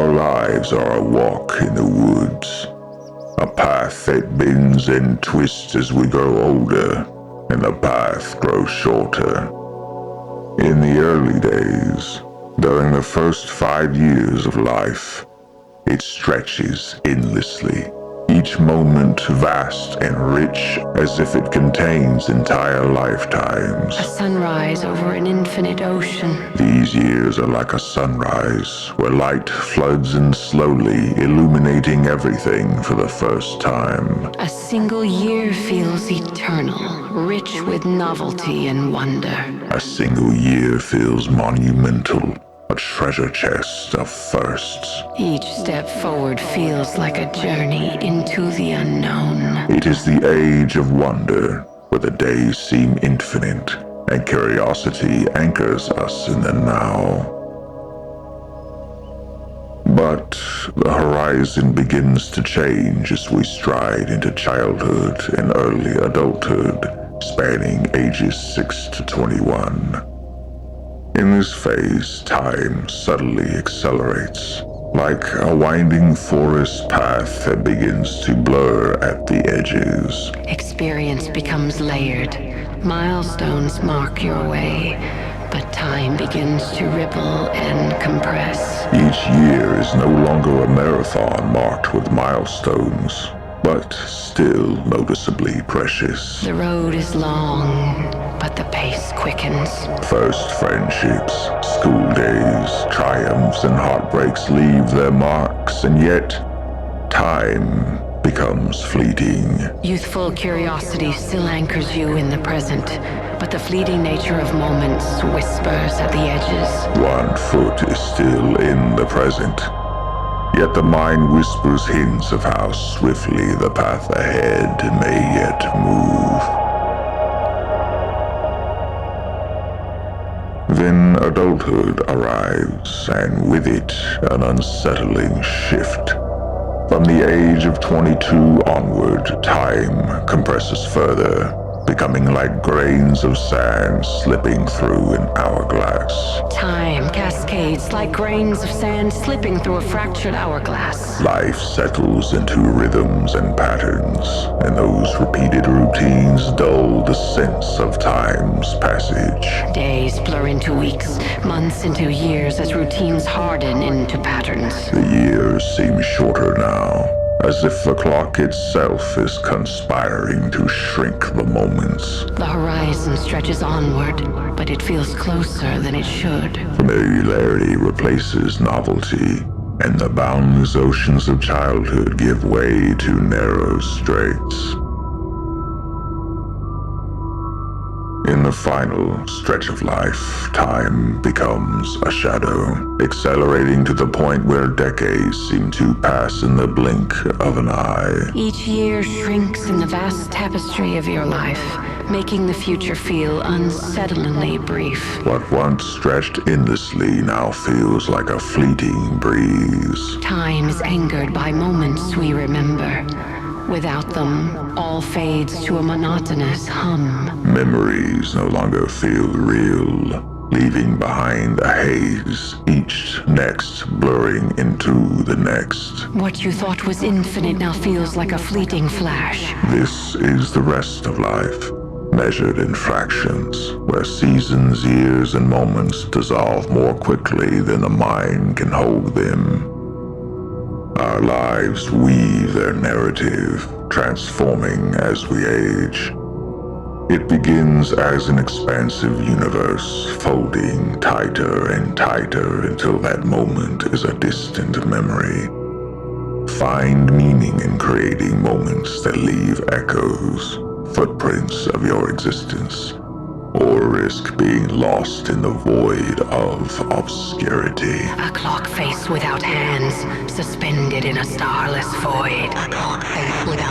Our lives are a walk in the woods, a path that bends and twists as we grow older, and the path grows shorter. In the early days, during the first 5 years of life, it stretches endlessly, each moment vast and rich as if it contains entire lifetimes. A sunrise over an infinite ocean. These years are like a sunrise, where light floods in slowly, illuminating everything for the first time. A single year feels eternal, rich with novelty and wonder. A single year feels monumental, a treasure chest of firsts. Each step forward feels like a journey into the unknown. It is the age of wonder, where the days seem infinite, and curiosity anchors us in the now. But the horizon begins to change as we stride into childhood and early adulthood, spanning ages 6 to 21. In this phase, time subtly accelerates, like a winding forest path that begins to blur at the edges. Experience becomes layered. Milestones mark your way, but time begins to ripple and compress. Each year is no longer a marathon marked with milestones, but still noticeably precious. The road is long, but the pace quickens. First friendships, school days, triumphs, and heartbreaks leave their marks, and yet time becomes fleeting. Youthful curiosity still anchors you in the present, but the fleeting nature of moments whispers at the edges. One foot is still in the present, yet the mind whispers hints of how swiftly the path ahead may yet move. Then adulthood arrives, and with it an unsettling shift. From the age of 22 onward, time compresses further, becoming like grains of sand slipping through an hourglass. Time cascades like grains of sand slipping through a fractured hourglass. Life settles into rhythms and patterns, and those repeated routines dull the sense of time's passage. Days blur into weeks, months into years as routines harden into patterns. The years seem shorter now, as if the clock itself is conspiring to shrink the moments. The horizon stretches onward, but it feels closer than it should. Familiarity replaces novelty, and the boundless oceans of childhood give way to narrow straits. In the final stretch of life, time becomes a shadow, accelerating to the point where decades seem to pass in the blink of an eye. Each year shrinks in the vast tapestry of your life, making the future feel unsettlingly brief. What once stretched endlessly now feels like a fleeting breeze. Time is anchored by moments we remember. Without them, all fades to a monotonous hum. Memories no longer feel real, leaving behind a haze, each next blurring into the next. What you thought was infinite now feels like a fleeting flash. This is the rest of life, measured in fractions, where seasons, years, and moments dissolve more quickly than the mind can hold them. Our lives weave their narrative, transforming as we age. It begins as an expansive universe, folding tighter and tighter until that moment is a distant memory. Find meaning in creating moments that leave echoes, footprints of your existence, or risk being lost in the void of obscurity. A clock face without hands, suspended in a starless void. A clock face without